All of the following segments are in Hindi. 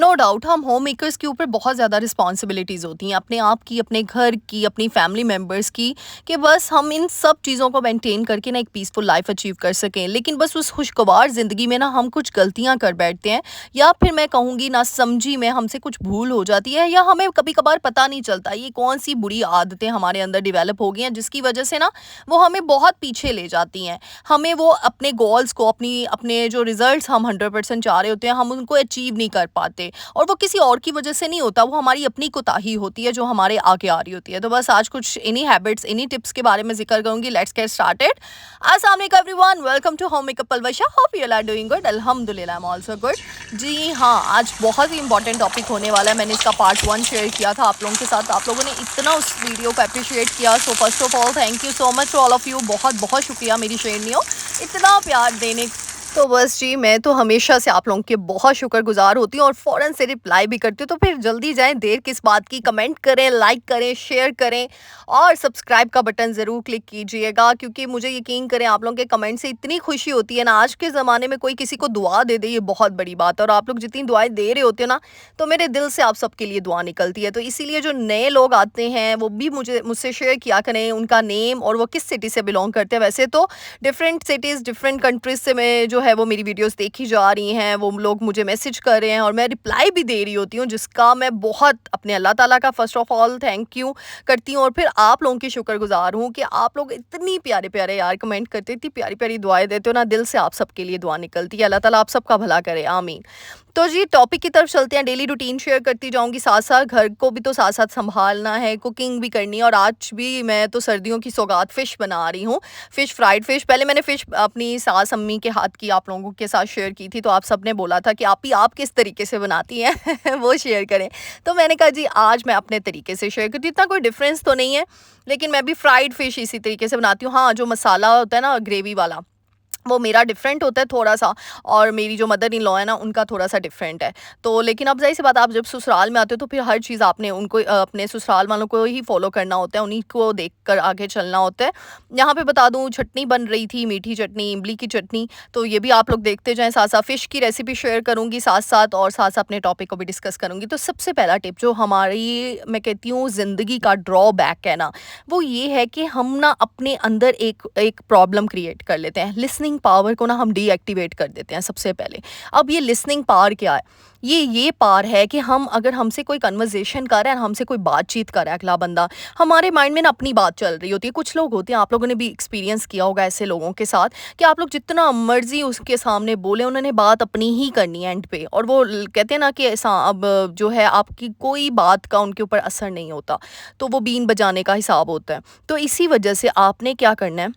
नो डाउट हम होम मेकर्स के ऊपर बहुत ज़्यादा रिस्पॉन्सिबिलिटीज़ होती हैं, अपने आप की, अपने घर की, अपनी फैमिली मेम्बर्स की, कि बस हम इन सब चीज़ों को मेंटेन करके ना एक पीसफुल लाइफ अचीव कर सकें। लेकिन बस उस खुशगवार ज़िंदगी में ना हम कुछ गलतियां कर बैठते हैं, या फिर मैं कहूँगी ना समझी में हमसे कुछ भूल हो जाती है, या हमें कभी कभार पता नहीं चलता ये कौन सी बुरी आदतें हमारे अंदर डिवेलप हो गई हैं जिसकी वजह से ना वो हमें बहुत पीछे ले जाती हैं। हमें वो अपने गोल्स को, अपनी अपने जो रिजल्ट्स हम 100% चाह रहे होते हैं, हम उनको अचीव नहीं कर पाते। और वो किसी और की वजह से नहीं होता, वो हमारी अपनी कोताही होती है जो हमारे आगे आ रही होती है। तो बस आज कुछ इन्हीं हैबिट्स, इन्हीं टिप्स के बारे में जिक्र करूंगी। Let's get started. अस्सलाम वालेकुम everyone, welcome to home makeup Palwasha. Hope you are doing good. अल्हम्दुलिल्लाह आई एम आल्सो गुड। जी हाँ, आज बहुत ही इंपॉर्टेंट टॉपिक होने वाला है। मैंने इसका पार्ट 1 शेयर किया था आप लोगों के साथ, आप लोगों ने इतना उस वीडियो को अप्रिशिएट किया। So first of all thank you so much all of you, बहुत बहुत शुक्रिया मेरी श्रेणियों इतना प्यार देने। तो बस जी, मैं तो हमेशा से आप लोगों के बहुत शुक्रगुजार होती हूँ और फ़ौरन से रिप्लाई भी करती हूँ। तो फिर जल्दी जाएं, देर किस बात की। कमेंट करें, लाइक करें, शेयर करें और सब्सक्राइब का बटन ज़रूर क्लिक कीजिएगा, क्योंकि मुझे यकीन करें आप लोगों के कमेंट से इतनी खुशी होती है ना। आज के ज़माने में कोई किसी को दुआ दे दे, ये बहुत बड़ी बात है। और आप लोग जितनी दुआएं दे रहे होते हो ना, तो मेरे दिल से आप सबके लिए दुआ निकलती है। तो इसीलिए जो नए लोग आते हैं वो भी मुझसे शेयर किया करें उनका नेम और वो किस सिटी से बिलोंग करते हैं। वैसे तो डिफरेंट सिटीज़, डिफरेंट कंट्रीज से मैं जो है वो मेरी वीडियोस देखी जा रही हैं, वो लोग मुझे मैसेज कर रहे हैं और मैं रिप्लाई भी दे रही होती हूँ, जिसका मैं बहुत अपने अल्लाह ताला का first of all thank you करती हूँ। और फिर आप लोगों की शुक्रगुजार हूँ कि आप लोग इतनी प्यारे प्यारे यार कमेंट करते, इतनी प्यारी प्यारी दुआएं देते हो ना, दिल से आप सबके लिए दुआ निकलती है। अल्लाह ताला आप सबका भला करे, आमीन। तो जी टॉपिक की तरफ चलते हैं। डेली रूटीन शेयर करती जाऊंगी, साथ साथ घर को भी तो साथ साथ संभालना है, कुकिंग भी करनी है। और आज भी मैं तो सर्दियों की सौगात फ़िश बना रही हूँ, फ़िश फ्राइड फ़िश। पहले मैंने फ़िश अपनी सास अम्मी के हाथ की आप लोगों के साथ शेयर की थी, तो आप सब ने बोला था कि आप किस तरीके से बनाती हैं वो शेयर करें। तो मैंने कहा जी आज मैं अपने तरीके से शेयर करती हूँ। इतना कोई डिफरेंस तो नहीं है, लेकिन मैं भी फ्राइड फ़िश इसी तरीके से बनाती हूँ। हाँ, जो मसाला होता है ना ग्रेवी वाला, वो मेरा डिफरेंट होता है थोड़ा-सा, और मेरी जो मदर इन लॉ है ना, उनका थोड़ा-सा डिफरेंट है। तो लेकिन अब ज़ाहिर-सी बात है, आप जब ससुराल में आते हो तो फिर हर चीज़ आपने उनको अपने ससुराल वालों को ही फ़ॉलो करना होता है, उन्हीं को देखकर आगे चलना होता है। यहाँ पे बता दूँ, चटनी बन रही थी, मीठी चटनी, इमली की चटनी, तो ये भी आप लोग देखते जाएँ। साथ-साथ फ़िश की रेसिपी शेयर करूँगी साथ-साथ, और साथ-साथ अपने टॉपिक को भी डिस्कस करूँगी। तो सबसे पहला टिप जो हमारी, मैं कहती हूँ, ज़िंदगी का ड्रॉबैक है ना, वो ये है कि हम ना अपने अंदर एक एक प्रॉब्लम क्रिएट कर लेते हैं। लिसनिंग पावर को ना हम डीएक्टिवेट कर देते हैं सबसे पहले। अब ये लिसनिंग पावर क्या है? ये पावर है कि हम अगर हमसे कोई कन्वर्सेशन कर रहा है, हमसे कोई बातचीत कर रहा है अगला बंदा, हमारे माइंड में ना अपनी बात चल रही होती है। कुछ लोग होते हैं, आप लोगों ने भी एक्सपीरियंस किया होगा ऐसे लोगों के साथ, कि आप लोग जितना मर्जी उसके सामने बोले, उन्होंने बात अपनी ही करनी है एंड पे। और वो कहते हैं ना कि ऐसा, अब जो है आपकी कोई बात का उनके ऊपर असर नहीं होता, तो वो बीन बजाने का हिसाब होता है। तो इसी वजह से आपने क्या करना है,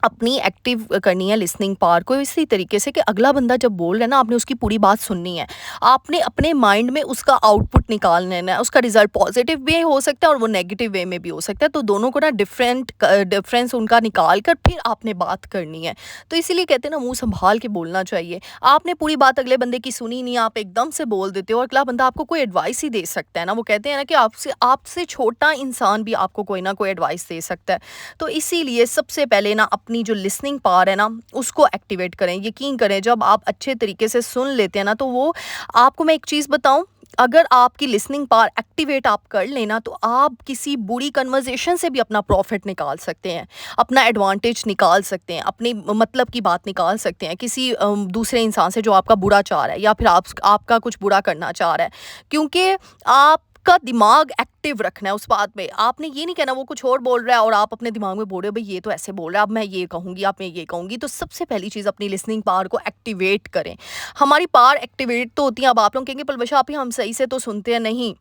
अपनी एक्टिव करनी है लिसनिंग पावर को इसी तरीके से कि अगला बंदा जब बोल रहा है ना, आपने उसकी पूरी बात सुननी है। आपने अपने माइंड में उसका आउटपुट निकाल लेना है। उसका रिजल्ट पॉजिटिव भी हो सकता है और वो नेगेटिव वे में भी हो सकता है। तो दोनों को ना डिफरेंस उनका निकाल कर फिर आपने बात करनी है। तो इसीलिए कहते हैं ना, मुंह संभाल के बोलना चाहिए। आपने पूरी बात अगले बंदे की सुनी नहीं, आप एकदम से बोल देते हो और अगला बंदा आपको कोई एडवाइस ही दे सकता है ना। वो कहते हैं ना कि आपसे आपसे छोटा इंसान भी आपको कोई ना कोई एडवाइस दे सकता है। तो इसीलिए सबसे पहले ना अपनी जो लिसनिंग पावर है ना, उसको एक्टिवेट करें। यकीन करें, जब आप अच्छे तरीके से सुन लेते हैं ना, तो वो आपको, मैं एक चीज़ बताऊं, अगर आपकी लिसनिंग पावर एक्टिवेट आप कर लेना, तो आप किसी बुरी कन्वर्सेशन से भी अपना प्रॉफिट निकाल सकते हैं, अपना एडवांटेज निकाल सकते हैं, अपनी मतलब की बात निकाल सकते हैं किसी दूसरे इंसान से जो आपका बुरा चाह रहा है या फिर आपका कुछ बुरा करना चाह रहा है। क्योंकि आपका दिमाग एक्टिव रखना है उस बात में। आपने ये नहीं कहना वो कुछ और बोल रहा है और आप अपने दिमाग में बोल रहे हो, भाई ये तो ऐसे बोल रहा है, अब मैं ये कहूँगी, आप मैं ये कहूँगी। तो सबसे पहली चीज़, अपनी लिसनिंग पावर को एक्टिवेट करें। हमारी पावर एक्टिवेट तो होती है। अब आप लोग कहेंगे, पलवशा आप ही हम सही से तो सुनते हैं। नहीं,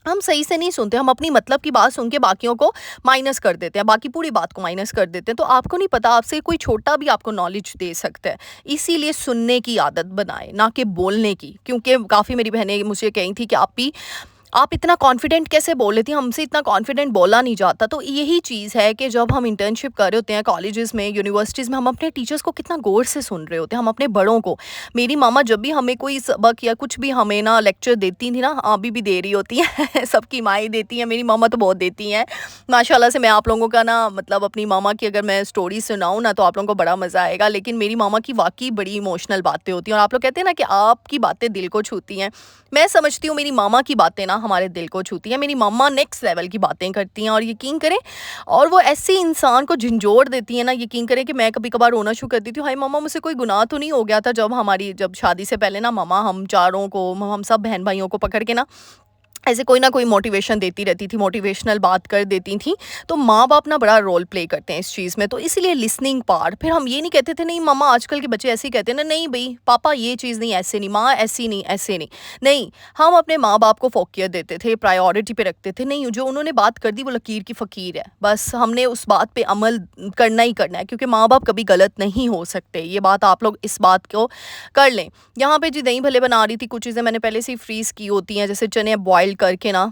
हम सही से नहीं सुनते, हम अपनी मतलब की बात सुन के बाकियों को माइनस कर देते हैं, बाकी पूरी बात को माइनस कर देते हैं। तो आपको नहीं पता, आपसे कोई छोटा भी आपको नॉलेज दे सकता है। इसीलिए सुनने की आदत बनाएं, ना कि बोलने की। क्योंकि काफ़ी मेरी बहनें मुझे कही थी कि आप भी आप इतना कॉन्फिडेंट कैसे बोल लेती हैं? हमसे इतना कॉन्फिडेंट बोला नहीं जाता। तो यही चीज़ है कि जब हम इंटर्नशिप कर रहे होते हैं कॉलेजेस में, यूनिवर्सिटीज़ में, हम अपने टीचर्स को कितना गौर से सुन रहे होते हैं, हम अपने बड़ों को। मेरी मामा जब भी हमें कोई सबक या कुछ भी हमें ना लेक्चर देती थी ना, अभी भी दे रही होती हैं सबकी माएँ देती हैं, मेरी मामा तो बहुत देती हैं। माशाल्लाह से मैं आप लोगों का ना मतलब अपनी मामा की अगर मैं स्टोरी सुनाऊँ ना तो आप लोगों को बड़ा मज़ा आएगा। लेकिन मेरी मामा की वाक़ई बड़ी इमोशनल बातें होती हैं और आप लोग कहते हैं ना कि आपकी बातें दिल को छूती हैं। मैं समझती हूँ मेरी मामा की बातें ना हमारे दिल को छूती हैं। मेरी मम्मा नेक्स्ट लेवल की बातें करती हैं और यकीन करें, और वो ऐसे इंसान को झंझोड़ देती हैं ना, यकीन करें कि मैं कभी-कभार रोना शुरू कर देती हूँ। हाय मम्मा, मुझसे कोई गुनाह तो नहीं हो गया था? जब शादी से पहले ना मम्मा हम चारों को, हम सब बहन-भाइयों को पकड़ के ना ऐसे कोई ना कोई मोटिवेशन देती रहती थी, मोटिवेशनल बात कर देती थी। तो माँ-बाप ना बड़ा रोल प्ले करते हैं इस चीज़ में, तो इसीलिए लिसनिंग पार्ट। फिर हम ये नहीं कहते थे नहीं मम्मा, आजकल के बच्चे ऐसे ही कहते हैं ना, नहीं भई पापा ये चीज़ नहीं, ऐसे नहीं, माँ ऐसी नहीं, ऐसे नहीं। नहीं, हम अपने माँ-बाप को फ़ोकियत देते थे, प्रायोरिटी पे रखते थे। नहीं, जो उन्होंने बात कर दी वो लकीर की फ़कीर है। बस हमने उस बात पे अमल करना ही करना है, क्योंकि माँ-बाप कभी गलत नहीं हो सकते। ये बात आप लोग इस बात को कर लें। यहाँ पे जी दही भल्ले बना रही थी, कुछ चीज़ें मैंने पहले से ही फ्रीज़ की होती हैं, जैसे चने बॉयल करके ना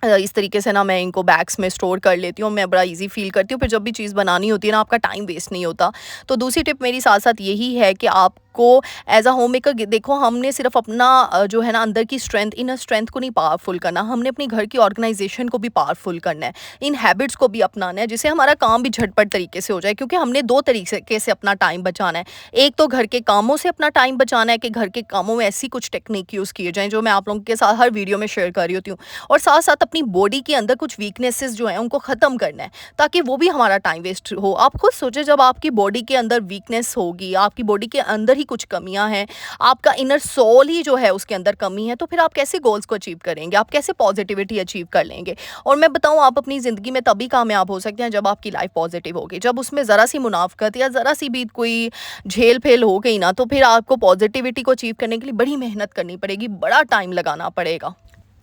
इस तरीके से ना मैं इनको बैग्स में स्टोर कर लेती हूँ। मैं बड़ा ईज़ी फ़ील करती हूँ, फिर जब भी चीज़ बनानी होती है ना, आपका टाइम वेस्ट नहीं होता। तो दूसरी टिप मेरी साथ-साथ यही है कि आपको एज़ अ होम मेकर देखो, हमने सिर्फ़ अपना जो है ना अंदर की स्ट्रेंथ, इनर स्ट्रेंथ को नहीं पावरफुल करना, हमने अपने घर की ऑर्गेनाइज़ेशन को भी पावरफुल करना है। इन हैबिट्स को भी अपनाना है, जिससे हमारा काम भी झटपट तरीके से हो जाए, क्योंकि हमने 2 तरीके से अपना टाइम बचाना है। एक तो घर के कामों से अपना टाइम बचाना है कि घर के कामों में ऐसी कुछ टेक्निक यूज़ किए जाएँ, जो मैं आप लोगों के साथ हर वीडियो में शेयर कर रही होती हूँ। और साथ-साथ अपनी बॉडी के अंदर कुछ वीकनेसेस जो हैं उनको ख़त्म करना है, ताकि वो भी हमारा टाइम वेस्ट हो। आप खुद सोचें, जब आपकी बॉडी के अंदर वीकनेस होगी, आपकी बॉडी के अंदर ही कुछ कमियां हैं, आपका इनर सोल ही जो है उसके अंदर कमी है, तो फिर आप कैसे गोल्स को अचीव करेंगे? आप कैसे पॉजिटिविटी अचीव कर लेंगे? और मैं बताऊं, आप अपनी ज़िंदगी में तभी कामयाब हो सकते हैं जब आपकी लाइफ पॉजिटिव होगी। जब उसमें ज़रा सी मुनाफ़क़त या ज़रा सी भी कोई झेल-फेल हो गई ना, तो फिर आपको पॉजिटिविटी को अचीव करने के लिए बड़ी मेहनत करनी पड़ेगी, बड़ा टाइम लगाना पड़ेगा।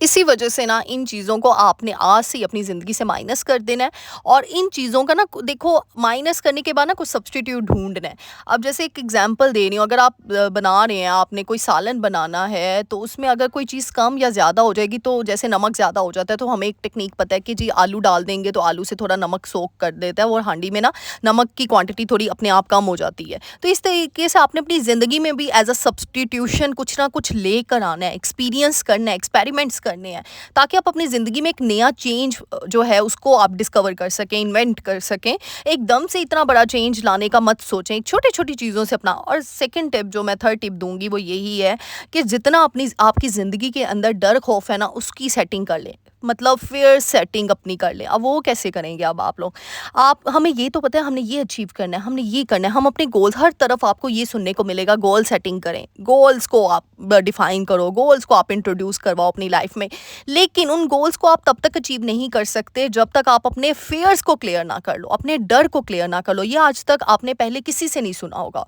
इसी वजह से ना इन चीज़ों को आपने आज से ही अपनी ज़िंदगी से माइनस कर देना है, और इन चीज़ों का ना देखो, माइनस करने के बाद ना कुछ सब्स्टिट्यूट ढूंढना है। अब जैसे एक एग्जांपल दे रही हूँ, अगर आप बना रहे हैं, आपने कोई सालन बनाना है, तो उसमें अगर कोई चीज़ कम या ज़्यादा हो जाएगी, तो जैसे नमक ज़्यादा हो जाता है, तो हमें एक टेक्निक पता है कि जी आलू डाल देंगे तो आलू से थोड़ा नमक सोख कर देता है, और हांडी में ना नमक की क्वांटिटी थोड़ी अपने आप कम हो जाती है। तो इस तरीके से आपने अपनी ज़िंदगी में भी एज अ सब्स्टिट्यूशन कुछ ना कुछ लेकर आना है, एक्सपीरियंस करना है, एक्सपेरिमेंट्स करने हैं, ताकि आप अपनी ज़िंदगी में एक नया चेंज जो है उसको आप डिस्कवर कर सकें, इन्वेंट कर सकें। एकदम से इतना बड़ा चेंज लाने का मत सोचें, छोटी-छोटी चीज़ों से अपना। और सेकंड टिप जो मैं थर्ड टिप दूँगी वो यही है कि जितना अपनी आपकी ज़िंदगी के अंदर डर खौफ है ना, उसकी सेटिंग कर लें। मतलब फ़ियर सेटिंग अपनी कर लें। अब वो कैसे करेंगे? अब आप लोग, आप, हमें ये तो पता है हमने ये अचीव करना है, हमने ये करना है, हम अपने गोल्स, हर तरफ आपको ये सुनने को मिलेगा, गोल सेटिंग करें, गोल्स को आप डिफाइन करो, गोल्स को आप इंट्रोड्यूस करवाओ अपनी लाइफ में। लेकिन उन गोल्स को आप तब तक अचीव नहीं कर सकते जब तक आप अपने फियर्स को क्लियर ना कर लो, अपने डर को क्लियर ना कर लो। ये आज तक आपने पहले किसी से नहीं सुना होगा,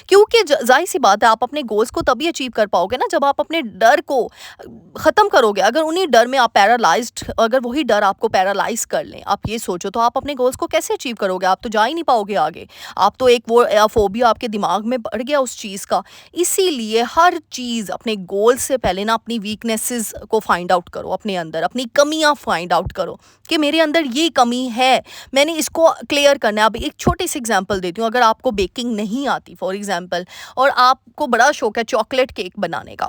क्योंकि जाहिर सी बात है, आप अपने गोल्स को तभी अचीव कर पाओगे ना जब आप अपने डर को ख़त्म करोगे। अगर उन्हीं डर में आप पैरालाइज्ड, अगर वही डर आपको पैरालाइज कर लें, आप ये सोचो, तो आप अपने गोल्स को कैसे अचीव करोगे? आप तो जा ही नहीं पाओगे आगे। आप तो एक वो फोबिया आपके दिमाग में बढ़ गया उस चीज़ का। इसीलिए हर चीज़ अपने गोल से पहले ना अपनी वीकनेसेस को फाइंड आउट करो, अपने अंदर अपनी कमियां फाइंड आउट करो कि मेरे अंदर ये कमी है, मैंने इसको क्लियर करना है। अब एक छोटी सी एग्जांपल देती हूँ। अगर आपको बेकिंग नहीं आती फॉर एग्जांपल, और आपको बड़ा शौक है चॉकलेट केक बनाने का,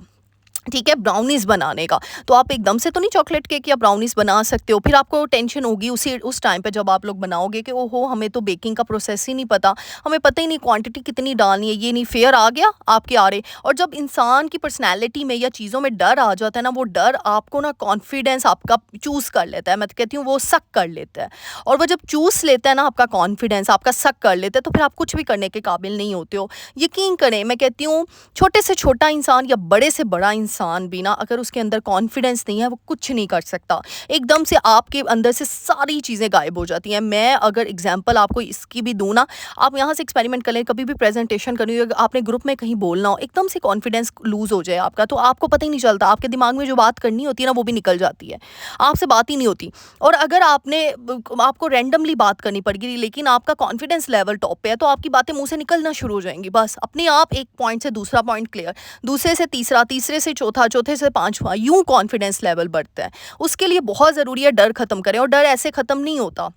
ठीक है, ब्राउनीज़ बनाने का, तो आप एकदम से तो नहीं चॉकलेट केक या ब्राउनीज़ बना सकते हो। फिर आपको टेंशन होगी उस टाइम पे जब आप लोग बनाओगे कि ओहो, हमें तो बेकिंग का प्रोसेस ही नहीं पता, हमें पता ही नहीं क्वांटिटी कितनी डालनी है, ये नहीं, फेयर आ गया आपके आरे। और जब इंसान की पर्सनैलिटी में या चीज़ों में डर आ जाता है ना, वो डर आपको ना कॉन्फिडेंस आपका चूज़ कर लेता है। मैं तो कहती हूँ वो सक कर लेता है, और वो जब चूज़ लेता है ना आपका कॉन्फिडेंस, आपका सक कर लेता है, तो फिर आप कुछ भी करने के काबिल नहीं होते हो। यकीन करें, मैं कहती हूँ छोटे से छोटा इंसान या बड़े से बड़ा इंसान भी ना, अगर उसके अंदर कॉन्फिडेंस नहीं है, वो कुछ नहीं कर सकता। एकदम से आपके अंदर से सारी चीज़ें गायब हो जाती हैं। मैं अगर एग्जांपल आपको इसकी भी दूँ ना, आप यहाँ से एक्सपेरिमेंट कर लें, कभी भी प्रेजेंटेशन करनी हो, आपने ग्रुप में कहीं बोलना हो, एकदम से कॉन्फिडेंस लूज़ हो जाए आपका, तो आपको पता ही नहीं चलता, आपके दिमाग में जो बात करनी होती है ना वो भी निकल जाती है, आपसे बात ही नहीं होती। और अगर आपको रैंडमली बात करनी पड़ेगी, लेकिन आपका कॉन्फिडेंस लेवल टॉप पे है, तो आपकी बातें मुँह से निकलना शुरू हो जाएंगी। बस अपने आप एक पॉइंट से दूसरा पॉइंट क्लियर, दूसरे से तीसरा, तीसरे से चौथा, चौथे से पाँचवाँ, यूँ कॉन्फिडेंस लेवल बढ़ता है। उसके लिए बहुत ज़रूरी है डर ख़त्म करें, और डर ऐसे ख़त्म नहीं होता,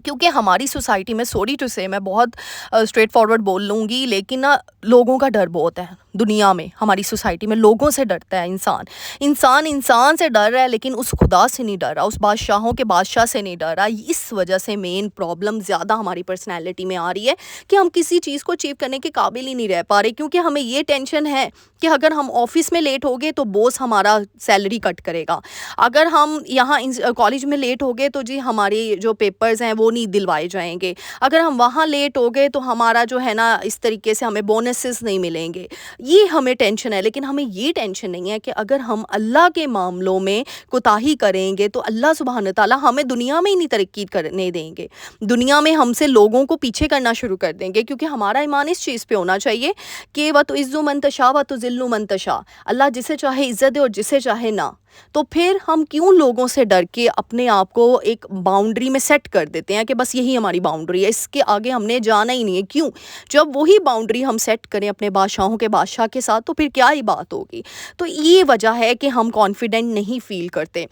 क्योंकि हमारी सोसाइटी में, सॉरी टू से, मैं बहुत स्ट्रेट फॉरवर्ड बोल लूँगी, लेकिन ना लोगों का डर बहुत है दुनिया में। हमारी सोसाइटी में लोगों से डरता है इंसान। इंसान से डर रहा है, लेकिन उस खुदा से नहीं डर रहा, उस बादशाहों के बादशाह से नहीं डर रहा। इस वजह से मेन प्रॉब्लम ज़्यादा हमारी पर्सनैलिटी में आ रही है कि हम किसी चीज़ को अचीव करने के काबिल ही नहीं रह पा रहे, क्योंकि हमें ये टेंशन है कि अगर हम ऑफिस में लेट हो गए तो बॉस हमारा सैलरी कट करेगा, अगर हम यहाँ कॉलेज में लेट हो गए तो जी हमारे जो पेपर्स हैं वो नहीं दिलवाए जाएंगे, अगर हम वहाँ लेट हो गए तो हमारा जो है ना इस तरीके से हमें बोनसेस नहीं मिलेंगे। ये हमें टेंशन है, लेकिन हमें ये टेंशन नहीं है कि अगर हम अल्लाह के मामलों में कोताही करेंगे तो अल्लाह सुब्हान ताला हमें दुनिया में ही नहीं तरक्की करने देंगे, दुनिया में हमसे लोगों को पीछे करना शुरू कर देंगे। क्योंकि हमारा ईमान इस चीज़ पे होना चाहिए कि व तो इज़्ज़ु मन तशा व तो ज़िल्लु मन तशा, अल्लाह जिसे चाहे इज़्ज़त दे और जिसे चाहे ना। तो फिर हम क्यों लोगों से डर के अपने आप को एक बाउंड्री में सेट कर देते हैं कि बस यही हमारी बाउंड्री है, इसके आगे हमने जाना ही नहीं है। क्यों? जब वही बाउंड्री हम सेट करें अपने बादशाहों के बादशाह के साथ, तो फिर क्या ही बात होगी। तो ये वजह है कि हम कॉन्फिडेंट नहीं फील करते,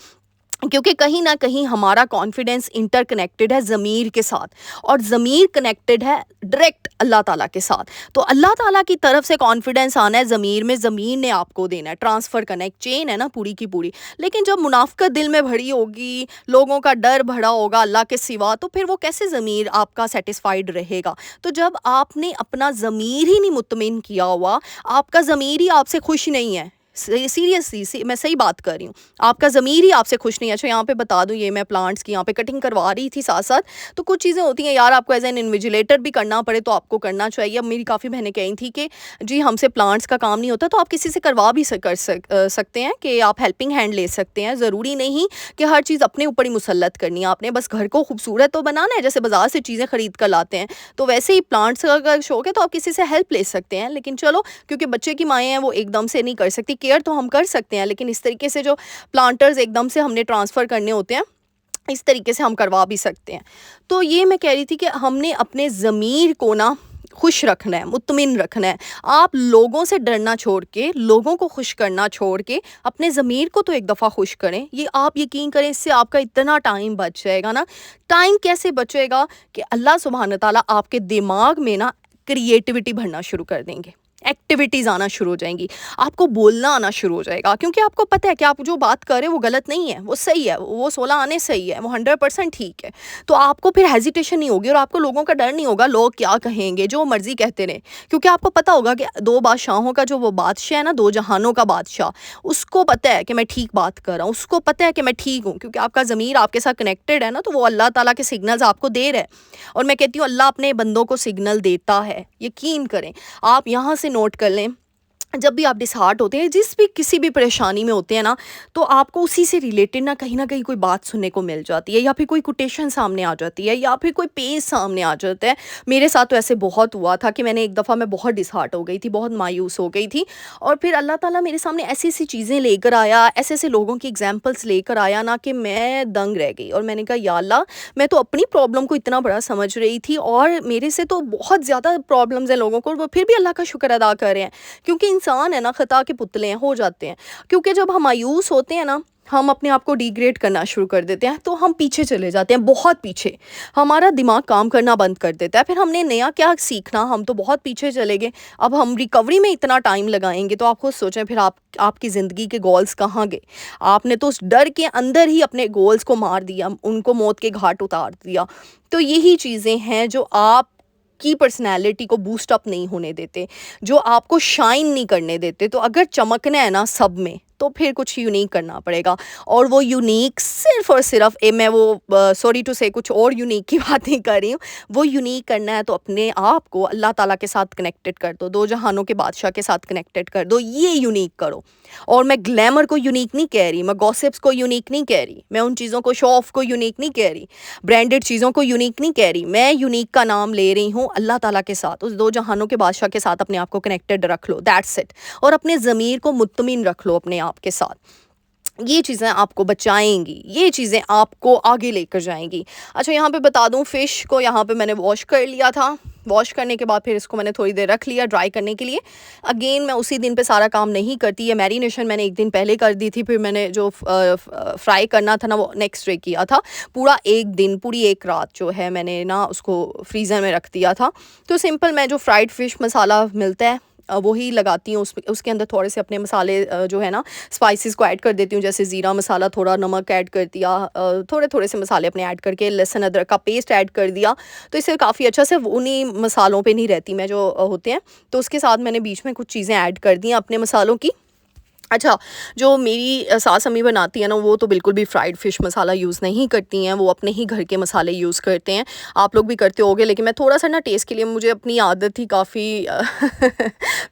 क्योंकि कहीं ना कहीं हमारा कॉन्फिडेंस इंटरकनेक्टेड है ज़मीर के साथ, और ज़मीर कनेक्टेड है डायरेक्ट अल्लाह ताला के साथ। तो अल्लाह ताला की तरफ से कॉन्फिडेंस आना है ज़मीर में, ज़मीर ने आपको देना है, ट्रांसफ़र करना है, एक चेन है ना पूरी की पूरी। लेकिन जब मुनाफ़क़त दिल में भरी होगी, लोगों का डर भरा होगा अल्लाह के सिवा, तो फिर वो कैसे ज़मीर आपका सेटिस्फाइड रहेगा। तो जब आपने अपना ज़मीर ही नहीं मुतमिन किया हुआ, आपका ज़मीर ही आपसे खुश नहीं है, सीरियसली मैं सही बात कर रही हूँ, आपका ज़मीर ही आपसे खुश नहीं है। अच्छा, यहाँ पे बता दूँ, ये मैं प्लांट्स की यहाँ पे कटिंग करवा रही थी साथ साथ, तो कुछ चीज़ें होती हैं यार, आपको एज एन इन्विजिलेटर भी करना पड़े तो आपको करना चाहिए। अब मेरी काफ़ी बहनें कही थी कि जी हमसे प्लांट्स का काम नहीं होता, तो आप किसी से करवा भी सकते हैं कि आप हेल्पिंग हैंड ले सकते हैं। ज़रूरी नहीं कि हर चीज़ अपने ऊपर ही मुसल्लत करनी है आपने, बस घर को खूबसूरत तो बनाना है। जैसे बाज़ार से चीज़ें ख़रीद कर लाते हैं, तो वैसे ही प्लांट्स का अगर शौक है तो आप किसी से हेल्प ले सकते हैं। लेकिन चलो, क्योंकि बच्चे की माएँ हैं, वो एकदम से नहीं कर सकती, केयर तो हम कर सकते हैं, लेकिन इस तरीके से जो प्लांटर्स एकदम से हमने ट्रांसफ़र करने होते हैं, इस तरीके से हम करवा भी सकते हैं। तो ये मैं कह रही थी कि हमने अपने ज़मीर को ना खुश रखना है, मुतमिन रखना है। आप लोगों से डरना छोड़ के, लोगों को खुश करना छोड़ के, अपने ज़मीर को तो एक दफ़ा खुश करें। ये आप यकीन करें, इससे आपका इतना टाइम बच जाएगा ना। टाइम कैसे बचेगा कि अल्लाह सुब्हान ताला आपके दिमाग में ना क्रिएटिविटी भरना शुरू कर देंगे, एक्टिविटीज़ आना शुरू हो जाएंगी, आपको बोलना आना शुरू हो जाएगा, क्योंकि आपको पता है कि आप जो बात कर रहे हो वो गलत नहीं है, वो सही है, वो 16 आने सही है, वो 100% ठीक है। तो आपको फिर हेजिटेशन नहीं होगी, और आपको लोगों का डर नहीं होगा लोग क्या कहेंगे, जो मर्जी कहते रहे। क्योंकि आपको पता होगा कि दो बादशाहों का जो वो बादशाह है ना, दो जहानों का बादशाह, उसको पता है कि मैं ठीक बात कर रहा हूँ, उसको पता है कि मैं ठीक हूँ, क्योंकि आपका ज़मीर आपके साथ कनेक्टेड है ना, तो वो अल्लाह ताला के सिग्नल्स आपको दे रहा है। और मैं कहती हूँ अल्लाह अपने बंदों को सिग्नल देता है, यकीन करें। आप यहाँ से नोट कर लें, जब भी आप डिसहार्ट होते हैं, जिस भी किसी भी परेशानी में होते हैं ना, तो आपको उसी से रिलेटेड ना कहीं कोई बात सुनने को मिल जाती है, या फिर कोई कोटेशन सामने आ जाती है, या फिर कोई पेज सामने आ जाता है। मेरे साथ तो ऐसे बहुत हुआ था कि मैंने एक दफ़ा मैं बहुत डिसहार्ट हो गई थी, बहुत मायूस हो गई थी, और फिर अल्लाह ताला मेरे सामने ऐसी ऐसी चीज़ें लेकर आया, ऐसे ऐसे लोगों की एग्जाम्पल्स लेकर आया ना, कि मैं दंग रह गई। और मैंने कहा या अल्लाह, मैं तो अपनी प्रॉब्लम को इतना बड़ा समझ रही थी, और मेरे से तो बहुत ज़्यादा प्रॉब्लम्स हैं लोगों को, वो फिर भी अल्लाह का शुक्र अदा कर रहे हैं। क्योंकि इंसान है ना, खता के पुतले हैं, हो जाते हैं। क्योंकि जब हम मायूस होते हैं ना, हम अपने आप को डिग्रेड करना शुरू कर देते हैं, तो हम पीछे चले जाते हैं, बहुत पीछे। हमारा दिमाग काम करना बंद कर देता है, फिर हमने नया क्या सीखना, हम तो बहुत पीछे चले गए। अब हम रिकवरी में इतना टाइम लगाएंगे, तो आप खुद सोचें फिर आपकी ज़िंदगी के गोल्स कहाँ गए। आपने तो उस डर के अंदर ही अपने गोल्स को मार दिया, उनको मौत के घाट उतार दिया। तो यही चीज़ें हैं जो आप की पर्सनैलिटी को बूस्ट अप नहीं होने देते, जो आपको शाइन नहीं करने देते। तो अगर चमकना है ना सब में, तो फिर कुछ यूनिक करना पड़ेगा, और वो यूनिक सिर्फ और सिर्फ मैं वो सॉरी टू से कुछ और यूनिक की बात नहीं कर रही हूँ। वो यूनिक करना है तो अपने आप को अल्लाह ताला के साथ कनेक्टेड कर दो, दो जहानों के बादशाह के साथ कनेक्टेड कर दो, ये यूनिक करो। और मैं ग्लैमर को यूनिक नहीं कह रही, मैं गॉसिप्स को यूनिक नहीं कह रही, मैं उन चीज़ों को शो ऑफ को यूनिक नहीं कह रही, ब्रांडेड चीज़ों को यूनिक नहीं कह रही। मैं यूनिक का नाम ले रही हूँ अल्लाह ताला के साथ, उस दो जहानों के बादशाह के साथ अपने आप को कनेक्टेड रख लो, दैट्स इट। और अपने ज़मीर को मुत्तमिन रख लो अपने आप के साथ। ये चीज़ें आपको बचाएँगी, ये चीज़ें आपको आगे लेकर जाएँगी। अच्छा, यहाँ पे बता दूँ, फ़िश को यहाँ पे मैंने वॉश कर लिया था। वॉश करने के बाद फिर इसको मैंने थोड़ी देर रख लिया ड्राई करने के लिए। अगेन मैं उसी दिन पे सारा काम नहीं करती, ये मैरिनेशन मैंने 1 दिन पहले कर दी थी, फिर मैंने जो फ्राई करना था ना वो नेक्स्ट डे किया था। पूरा 1 दिन, पूरी 1 रात जो है मैंने ना उसको फ्रीज़र में रख दिया था। तो सिंपल मैं जो फ्राइड फ़िश मसाला मिलता है वही लगाती हूँ, उसके अंदर थोड़े से अपने मसाले जो है ना स्पाइसेस को ऐड कर देती हूँ, जैसे ज़ीरा मसाला, थोड़ा नमक ऐड कर दिया, थोड़े-थोड़े से मसाले अपने ऐड करके, लहसुन अदरक का पेस्ट ऐड कर दिया। तो इससे काफ़ी अच्छा, सिर्फ़ उन्हीं मसालों पे नहीं रहती मैं जो होते हैं। तो उसके साथ मैंने बीच में कुछ चीज़ें ऐड कर दी हैं अपने मसालों की। अच्छा, जो मेरी सास अम्मी बनाती है ना, वो तो बिल्कुल भी फ्राइड फ़िश मसाला यूज़ नहीं करती हैं, वो अपने ही घर के मसाले यूज़ करते हैं। आप लोग भी करते होंगे, लेकिन मैं थोड़ा-सा ना टेस्ट के लिए, मुझे अपनी आदत थी काफ़ी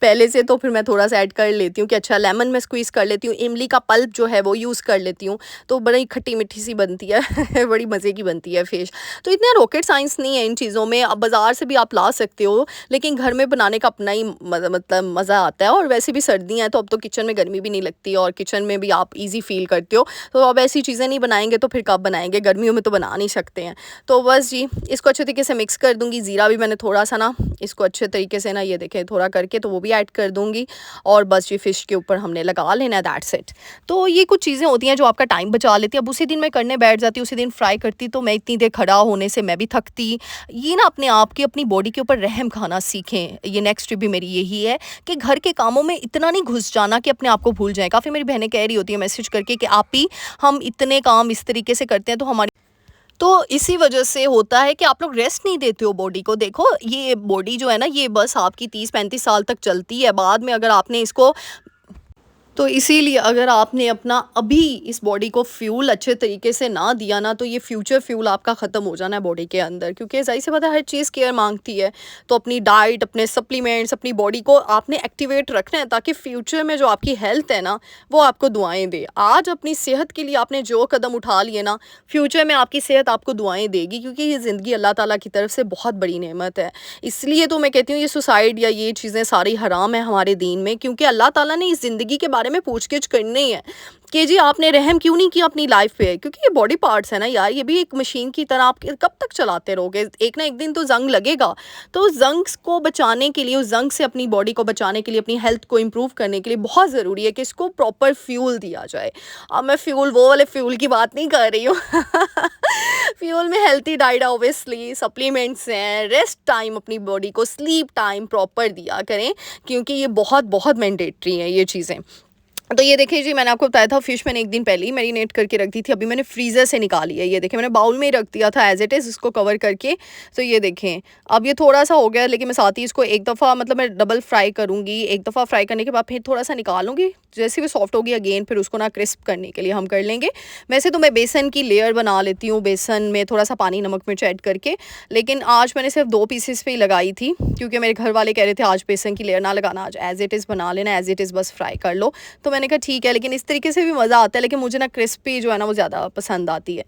पहले से, तो फिर मैं थोड़ा-सा ऐड कर लेती हूँ कि अच्छा, लेमन मैं स्क्वीज़ कर लेती हूँ, इमली का पल्प जो है वो यूज़ कर लेती हूँ, तो बड़ी खट्टी-मीठी सी बनती है बड़ी मज़े की बनती है फ़िश। तो इतना रॉकेट साइंस नहीं है इन चीज़ों में, अब बाज़ार से भी आप ला सकते हो, लेकिन घर में बनाने का अपना ही मतलब मज़ा आता है। और वैसे भी सर्दियाँ हैं, तो अब तो किचन में गर्मी भी नहीं लगती, और किचन में भी आप ईज़ी फ़ील करते हो। तो अब ऐसी चीज़ें नहीं बनाएँगे तो फिर कब बनाएँगे? गर्मियों में तो बना नहीं सकते हैं। तो बस जी, इसको अच्छे तरीके से मिक्स कर दूँगी। ज़ीरा भी मैंने थोड़ा-सा ना इसको अच्छे तरीके से ना, ये देखें, थोड़ा करके तो वो भी ऐड कर दूँगी, और बस ये फ़िश के ऊपर हमने लगा लेना है, दैट्स इट। तो ये कुछ चीज़ें होती हैं जो आपका टाइम बचा लेती हैं। अब उसी दिन मैं करने बैठ जाती, उसी दिन फ्राई करती, तो मैं इतनी देर खड़ा होने से मैं भी थकती। ये ना अपने आप की, अपनी बॉडी के ऊपर रहम खाना सीखें। ये नेक्स्ट टिप भी मेरी यही है कि घर के कामों में इतना नहीं घुस जाना कि अपने आप को भूल जाएँ। काफ़ी मेरी बहनें कह रही होती हैं मैसेज करके कि आप ही, हम इतने काम इस तरीके से करते हैं, तो हमारी, तो इसी वजह से होता है कि आप लोग रेस्ट नहीं देते हो बॉडी को। देखो, ये बॉडी जो है ना, ये बस आपकी 30-35 साल तक चलती है। बाद में अगर आपने इसको, तो इसीलिए अगर आपने अपना अभी इस बॉडी को फ्यूल अच्छे तरीके से ना दिया ना, तो ये फ्यूचर फ्यूल आपका ख़त्म हो जाना है बॉडी के अंदर, क्योंकि ज़ाहिर सी बात है, हर चीज़ केयर मांगती है। तो अपनी डाइट, अपने सप्लीमेंट्स, अपनी बॉडी को आपने एक्टिवेट रखना है, ताकि फ्यूचर में जो आपकी हेल्थ है ना, वो आपको दुआएं दे। आज अपनी सेहत के लिए आपने जो कदम उठा लिए ना, फ्यूचर में आपकी सेहत आपको दुआएं देगी, क्योंकि ये ज़िंदगी अल्लाह ताला की तरफ से बहुत बड़ी नेमत है। इसलिए तो मैं कहती हूँ, ये सुसाइड या ये चीज़ें सारी हराम है हमारे दीन में, क्योंकि अल्लाह ताला ने इस ज़िंदगी के बारे में पूछ-गिछ करनी है कि जी आपने रहम क्यों नहीं किया अपनी लाइफ पे, क्योंकि ये बॉडी पार्ट्स है ना यार, ये भी एक मशीन की तरह आप कब तक चलाते रहोगे? एक ना एक दिन तो जंग लगेगा। तो उस जंग को बचाने के लिए, उस जंग से अपनी बॉडी को बचाने के लिए, अपनी हेल्थ को इम्प्रूव करने के लिए बहुत ज़रूरी है कि इसको प्रॉपर फ्यूल दिया जाए। अब मैं फ्यूल, वो वाले फ्यूल की बात नहीं कर रही हूँ फ्यूल में हेल्थी डाइट, ऑब्वियसली सप्लीमेंट्स हैं, रेस्ट टाइम, अपनी बॉडी को स्लीप टाइम प्रॉपर दिया करें, क्योंकि ये बहुत बहुत मैंडेटरी हैं ये चीज़ें। तो ये देखिए जी, मैंने आपको बताया था, फ़िश मैंने 1 दिन पहले ही मैरिनेट करके रख दी थी। अभी मैंने फ्रीज़र से निकाली है। ये देखें, मैंने बाउल में ही रख दिया था एज़ इट इज़, इसको कवर करके। तो ये देखें, अब ये थोड़ा-सा हो गया, लेकिन मैं साथ ही इसको एक दफ़ा, मतलब मैं डबल फ्राई करूँगी। एक दफ़ा फ्राई करने के बाद फिर थोड़ा-सा निकालूँगी। जैसे ही वो सॉफ्ट होगी, अगेन फिर उसको ना क्रिस्प करने के लिए हम कर लेंगे। वैसे तो मैं बेसन की लेयर बना लेती हूँ, बेसन में थोड़ा-सा पानी, नमक, मिर्च ऐड करके। लेकिन आज मैंने सिर्फ 2 पीसेस पे ही लगाई थी, क्योंकि मेरे घर वाले कह रहे थे आज बेसन की लेयर ना लगाना, आज एज़ इट इज़ बना लेना, एज़ इट इज़ बस फ्राई कर लो। तो मैंने कहा ठीक है, लेकिन इस तरीके से भी मज़ा आता है, लेकिन मुझे ना क्रिस्पी जो है ना वो ज़्यादा पसंद आती है।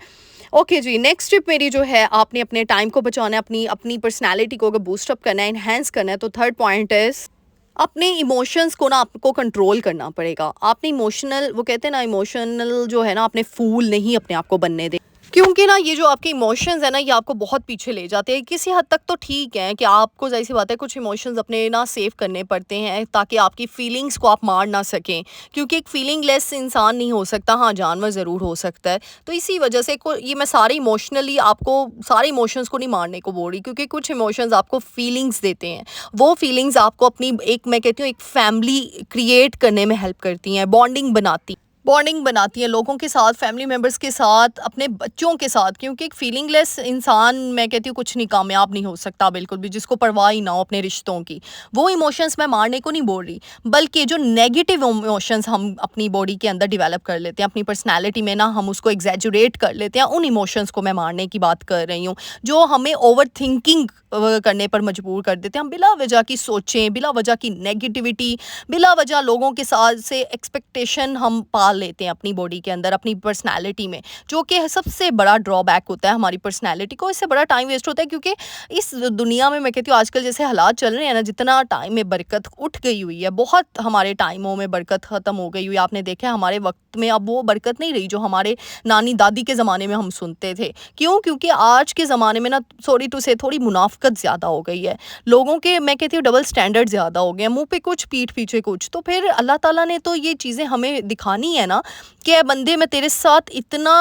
ओके जी, नेक्स्ट टिप मेरी जो है, आपने अपने टाइम को बचाना है, अपनी अपनी पर्सनैलिटी को अगर बूस्ट अप करना है, एनहांस करना है, तो थर्ड पॉइंट इज़, अपने इमोशंस को ना आपको कंट्रोल करना पड़ेगा। आपने इमोशनल, वो कहते हैं ना, इमोशनल जो है ना, आपने फूल नहीं अपने आप को बनने दे, क्योंकि ना ये जो आपके इमोशंस है ना, ये आपको बहुत पीछे ले जाते हैं। किसी हद तक तो ठीक है कि आपको, ज़ाहिर सी बात है, कुछ इमोशंस अपने ना सेव करने पड़ते हैं, ताकि आपकी फीलिंग्स को आप मार ना सकें, क्योंकि एक फीलिंग लेस इंसान नहीं हो सकता। हाँ, जानवर ज़रूर हो सकता है। तो इसी वजह से ये मैं सारे इमोशनली आपको, सारे इमोशंस को नहीं मारने को बोल रही, क्योंकि कुछ इमोशंस आपको फीलिंग्स देते हैं। वो फीलिंग्स आपको अपनी, एक मैं कहती हूँ, एक फैमिली क्रिएट करने में हेल्प करती हैं, बॉन्डिंग बनाती है लोगों के साथ, फैमिली मेम्बर्स के साथ, अपने बच्चों के साथ, क्योंकि एक फीलिंगलेस इंसान, मैं कहती हूँ, कुछ नहीं, कामयाब नहीं हो सकता बिल्कुल भी, जिसको परवाह ही ना हो अपने रिश्तों की। वो इमोशंस मैं मारने को नहीं बोल रही, बल्कि जो नेगेटिव इमोशंस हम अपनी बॉडी के अंदर डेवलप कर लेते हैं, अपनी पर्सनैलिटी में ना हम उसको एग्जैजुरेट कर लेते हैं, उन इमोशंस को मैं मारने की बात कर रही हूँ, जो हमें ओवर थिंकिंग करने पर मजबूर कर देते हैं। हम बिला वजह की सोचें, बिला वजह की नेगेटिविटी, बिला वजह लोगों के साथ से एक्सपेक्टेशन हम पाल डाल लेते हैं अपनी बॉडी के अंदर, अपनी पर्सनैलिटी में, जो कि सबसे बड़ा ड्रॉबैक होता है हमारी पर्सनैलिटी को। इससे बड़ा टाइम वेस्ट होता है, क्योंकि इस दुनिया में मैं कहती हूँ आजकल जैसे हालात चल रहे हैं ना, जितना टाइम में बरकत उठ गई हुई है, बहुत हमारे टाइमों में बरकत ख़त्म हो गई हुई है। आपने देखा है हमारे वक्त में अब वो बरकत नहीं रही जो हमारे नानी दादी के ज़माने में हम सुनते थे। क्यों? क्योंकि आज के ज़माने में ना, सॉरी टू से, थोड़ी मुनाफ़िकत ज़्यादा हो गई है लोगों के। मैं कहती हूँ डबल स्टैंडर्ड ज़्यादा हो गए हैं, मुँह पे कुछ पीठ पीछे कुछ। तो फिर अल्लाह ताला ने तो ये चीज़ें हमें दिखानी है ना कि "ऐ बंदे, मैं तेरे साथ इतना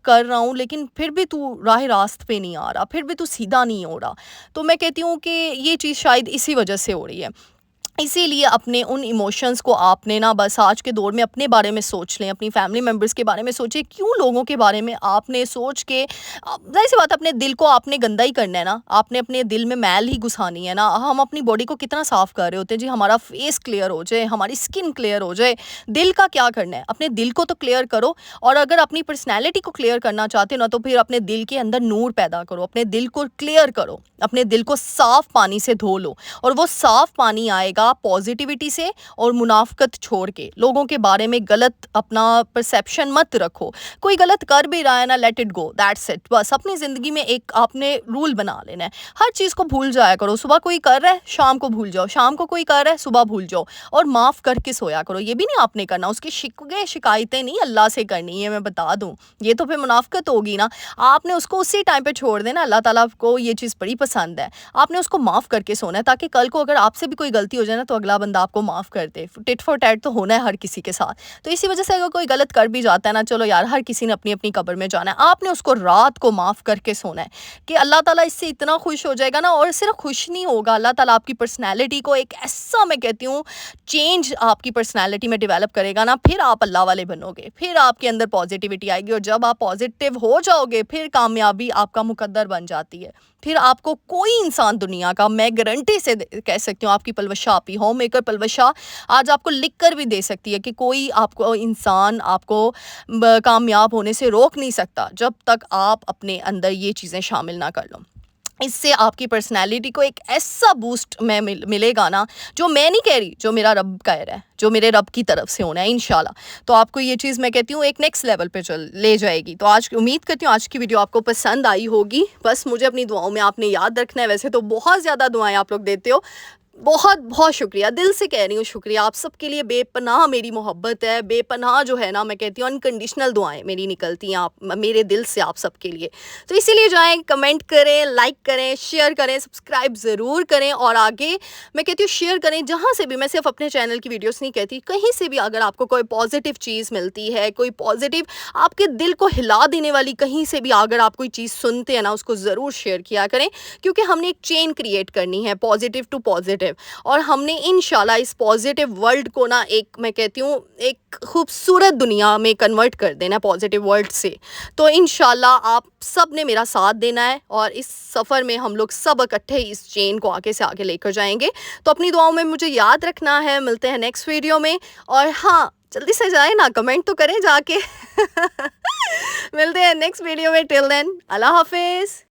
कर रहा हूँ, लेकिन फिर भी तू राह रास्त पे नहीं आ रहा, फिर भी तू सीधा नहीं हो रहा।" तो मैं कहती हूँ कि ये चीज़ शायद इसी वजह से हो रही है। इसीलिए अपने उन इमोशंस को आपने ना बस आज के दौर में अपने बारे में सोच लें, अपनी फैमिली मेंबर्स के बारे में सोचें। क्यों लोगों के बारे में आपने सोच के ज़ाहिर-सी बात है, अपने दिल को आपने गंदा ही करना है ना, आपने अपने दिल में मैल ही घुसानी है ना। हम अपनी बॉडी को कितना साफ़ कर रहे होते हैं जी, हमारा फेस क्लियर हो जाए, हमारी स्किन क्लियर हो जाए, दिल का क्या करना है? अपने दिल को तो क्लियर करो। और अगर अपनी पर्सनैलिटी को क्लियर करना चाहते हो ना, तो फिर अपने दिल के अंदर नूर पैदा करो, अपने दिल को क्लियर करो, अपने दिल को साफ़ पानी से धो लो। और वो साफ़ पानी आएगा पॉजिटिविटी से और मुनाफ़िकत छोड़ के। लोगों के बारे में गलत अपना परसेप्शन मत रखो। कोई गलत कर भी रहा है ना, let it go, that's it. बस अपनी ज़िंदगी में एक आपने रूल बना लेना है, हर चीज़ को भूल जाया करो। सुबह कोई कर रहा है, शाम को भूल जाओ, शाम को कोई कर रहा है, सुबह भूल जाओ। और माफ़ करके सोया करो। ये भी नहीं आपने करना, उसकी शिकवे शिकायतें नहीं अल्लाह से करनी है, मैं बता दूँ। ये तो फिर मुनाफ़िकत होगी ना। आपने उसको उसी टाइम पे छोड़ देना। अल्लाह ताला को ये चीज़ बड़ी पसंद है। आपने उसको माफ़ करके सोना है, ताकि कल को अगर आपसे भी कोई गलती हो जाए ना, तो अगला बंदा आपको माफ़ कर दे। टिट फॉर टैट तो होना है हर किसी के साथ। तो इसी वजह से अगर कोई गलत कर भी जाता है ना, चलो यार, हर किसी ने अपनी-अपनी कब्र में जाना है। आपने उसको रात को माफ़ करके सोना है कि अल्लाह ताला इससे इतना खुश हो जाएगा ना। और सिर्फ़ खुश नहीं होगा, अल्लाह ताला आपकी पर्सनैलिटी को एक ऐसा, मैं कहती हूँ, चेंज आपकी पर्सनैलिटी में डेवलप करेगा ना, फिर आप अल्लाह वाले बनोगे, फिर आपके अंदर पॉज़िटिविटी आएगी। और जब आप पॉज़िटिव हो जाओगे, फिर कामयाबी आपका मुकद्दर बन जाती है। फिर आपको कोई इंसान दुनिया का, मैं गारंटी से कह सकती हूँ, आपकी पलवशा, आपकी होम मेकर पलवशा आज आपको लिख कर भी दे सकती है कि कोई आपको इंसान आपको कामयाब होने से रोक नहीं सकता, जब तक आप अपने अंदर ये चीज़ें शामिल ना कर लो। इससे आपकी पर्सनैलिटी को एक ऐसा बूस्ट में मिलेगा ना, जो मैं नहीं कह रही, जो मेरा रब कह रहा है, जो मेरे रब की तरफ से होना है इंशाल्लाह। तो आपको ये चीज़, मैं कहती हूँ, एक नेक्स्ट लेवल पे ले जाएगी। तो आज उम्मीद करती हूँ आज की वीडियो आपको पसंद आई होगी। बस मुझे अपनी दुआओं में आपने याद रखना है। वैसे तो बहुत ज़्यादा दुआएं आप लोग देते हो, बहुत बहुत शुक्रिया, दिल से कह रही हूँ शुक्रिया। आप सबके लिए बेपनाह मेरी मोहब्बत है, बेपनाह जो है ना, मैं कहती हूँ अनकंडीशनल दुआएं मेरी निकलती हैं आप मेरे दिल से आप सबके लिए। तो इसीलिए जाएं, कमेंट करें, लाइक करें, शेयर करें, सब्सक्राइब ज़रूर करें। और आगे मैं कहती हूँ शेयर करें जहाँ से भी। मैं सिर्फ अपने चैनल की वीडियोस नहीं कहती, कहीं से भी अगर आपको कोई पॉजिटिव चीज़ मिलती है, कोई पॉजिटिव आपके दिल को हिला देने वाली, कहीं से भी अगर आप कोई चीज़ सुनते हैं ना, उसको ज़रूर शेयर किया करें। क्योंकि हमने एक चेन क्रिएट करनी है, पॉजिटिव टू पॉजिटिव। और हमने इंशाल्लाह इस पॉजिटिव वर्ल्ड को ना, एक मैं कहती हूँ, एक खूबसूरत दुनिया में कन्वर्ट कर देना पॉजिटिव वर्ल्ड से। तो इंशाल्लाह आप सब ने मेरा साथ देना है, और इस सफ़र में हम लोग सब इकट्ठे इस चेन को आगे से आगे लेकर जाएंगे। तो अपनी दुआओं में मुझे याद रखना है। मिलते हैं नेक्स्ट वीडियो में। और हाँ, जल्दी से जाए ना, कमेंट तो करें जाके। मिलते हैं नेक्स्ट वीडियो में। टिल देन, अल्लाह हाफिज़।